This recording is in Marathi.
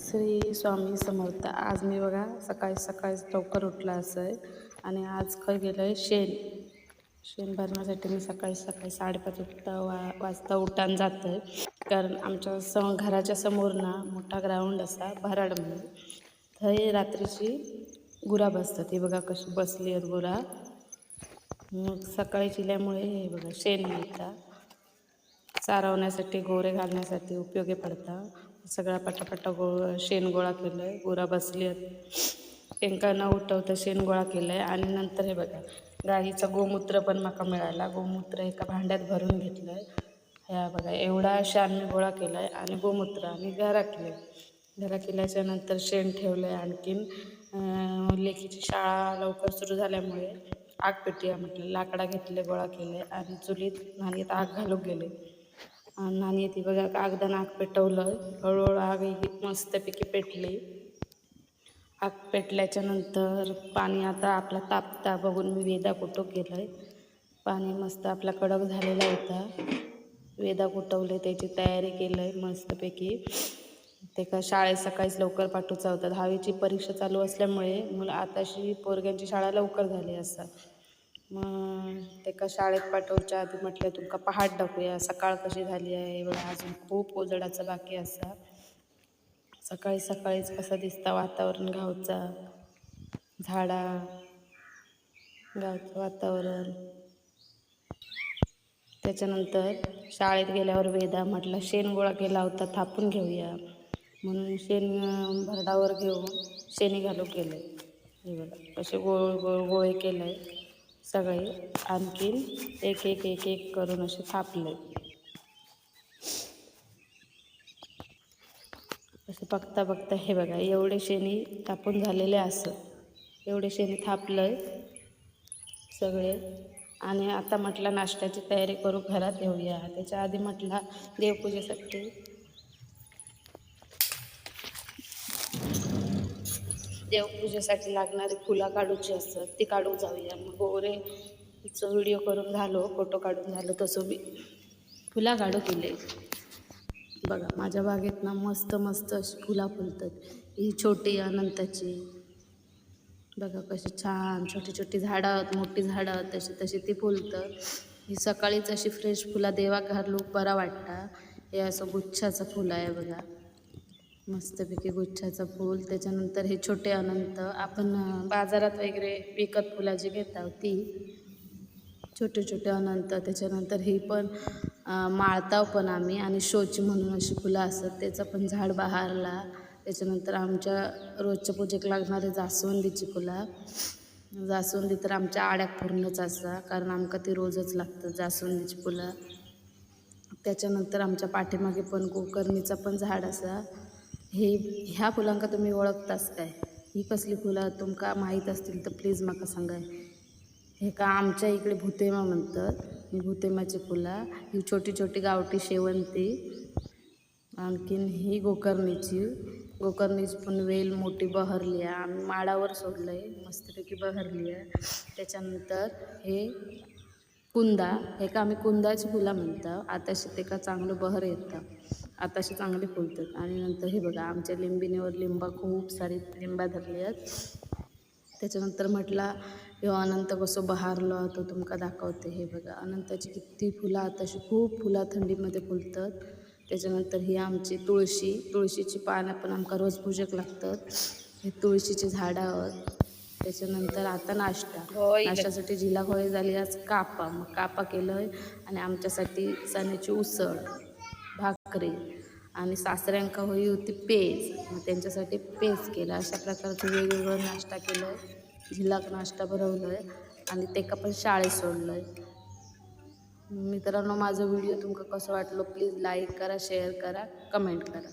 श्री स्वामी समर्थ. आज मी बघा सकाळी लवकर उठला असं आहे आणि आज काय गेलं आहे शेण भरण्यासाठी मी सकाळी 5:30 वाजता उठान जातं आहे. कारण आमच्या घराच्या समोर ना मोठा ग्राउंड असा भराड म्हणून थंय रात्रीची गुरा बसतात. हे बघा कशी बसली आहेत गुरा. मग सकाळी चिल्यामुळे हे बघा शेण मिळतं, चारवण्यासाठी गोरे घालण्यासाठी उपयोगी पडतं. सगळा पटापटा शेण गोळा केलं आहे. गुरा बसली आहेत, त्यांका न उठवता शेण गोळा केलं आहे. आणि नंतर हे बघा गाईचं गोमूत्र पण माका मिळाला. गोमूत्र एका भांड्यात भरून घेतलं आहे. ह्या बघा एवढा शेण मी गोळा केला आहे. आणि गोमूत्र आणि घरा केल्याच्या नंतर शेण ठेवलं आहे. आणखीन लेकीची शाळा लवकर सुरू झाल्यामुळे आग पेटूया म्हटलं, लाकडा घेतले, गोळा केले आणि चुलीत नाणीत आग घालून गेले. आणि ती बघा कागदानं आग पेटवलं. हळूहळू आग मस्तपैकी पेटली. आग पेटल्याच्या नंतर पाणी आता आपला तापता बघून मी वेदा कुटो केलं आहे. पाणी मस्त आपला कडक झालेला होता. वेदा कुटवले, त्याची तयारी केलं आहे मस्तपैकी. ते का शाळेत सकाळीच लवकर पाठवचा होता. 10वीची परीक्षा चालू असल्यामुळे मुलं आताशी पोरग्यांची शाळा लवकर झाली असतात. मग ते का शाळेत पाठवच्या आधी म्हटलं तुमका पहाट दाखवूया सकाळ कशी झाली आहे. एवढा अजून खूप उजेडाचं बाकी असा. सकाळीच कसं दिसतं वातावरण गावचा, झाडा, गावचं वातावरण. त्याच्यानंतर शाळेत गेल्यावर वेदा म्हटलं शेण गोळा केला होता थापून घेऊया म्हणून शेण भरडावर घेऊन शेणी घालू केले. हे बघा कसे गोळे केले सगळे. आणखीन एक करून असे थापले. असं बघता हे बघा एवढे शेणी थापून झालेले असं. एवढे शेणी थापलंय सगळे. आणि आता म्हटलं नाश्त्याची तयारी करू, घरात येऊया. त्याच्या आधी म्हटलं देवपूजेसाठी लागणारी फुलं काढूची असतात, ती काढून जाऊया. मग गोरेचं व्हिडिओ करून झालो, फोटो काढून झालं, तसं मी फुलं काढू केले. बघा माझ्या बागेत ना मस्त अशी फुलं फुलतात. ही छोटी अनंताची बघा कशी छान छोटी झाडं आहेत, मोठी झाडं आहेत, तशी ती फुलतं. ही सकाळीच अशी फ्रेश फुलं देवाक घालूक बरा वाटतं. हे असं गुच्छाचं फुलं आहे बघा, मस्तपैकी गुच्छाचं फूल. त्याच्यानंतर हे छोटे अनंत आपण बाजारात वगैरे विकत फुलं जी घेतात ती छोटे अनंत. त्याच्यानंतर ही पण माळताव पण आम्ही, आणि शोची म्हणून अशी फुलं असतात त्याचं पण झाड बहारला. त्याच्यानंतर आमच्या रोजच्या पूजेक लागणारे जास्वंदीची फुलं. जास्वंदी तर आमच्या आड्याक पूर्णच असा, कारण आमका ती रोजच लागतं जास्वंदीची फुलं. त्याच्यानंतर आमच्या पाठीमागे पण गोकर्णीचा पण झाड असा. ह्या फुलांका तुम्ही ओळखतास काय? ही कसली फुलं तुमका माहीत असतील तर प्लीज माका सांगा. हे का आमच्या इकडे भुतेमा म्हणतात. ही भुतेमाची फुलं. ही छोटी गावठी शेवंती. आणखीन ही गोकर्णीची पण वेल मोठी बहरली आहे. आम्ही माडावर सोडलं आहे, मस्तपैकी बहरली आहे. त्याच्यानंतर हे कुंदा, हे का आम्ही कुंदाची फुलं म्हणतो. आताशी ते का चांगलं बहर येतं, आताशी चांगली फुलतात. आणि नंतर हे बघा आमच्या लिंबिनीवर लिंबा खूप सारी लिंबा धरली आहेत. त्याच्यानंतर म्हटला ह्यो अनंत कसं बहारलो तो तुमका दाखवते. हे बघा अनंताची किती फुलं, आताशी खूप फुलं थंडीमध्ये फुलतात. त्याच्यानंतर ही आमची तुळशीची पानं पण आमका रोज पूजेक लागतात. हे तुळशीची झाडं आहेत. त्याच्यानंतर आता नाश्त्यासाठी जिला होय झाली आज कापा केलं आहे. आणि आमच्यासाठी चण्याची उसळ, भाकरी, आणि सासऱ्यांका होई होती पेज, मग त्यांच्यासाठी पेज केलं. अशा प्रकारचं वेगवेगळं नाश्ता केलं आहे. झिलाक नाश्ता बनवलं आहे आणि ते का पण शाळेत सोडलं आहे. मित्रांनो माझा व्हिडिओ तुमका कसं वाटलं प्लीज लाईक करा, शेअर करा, कमेंट करा.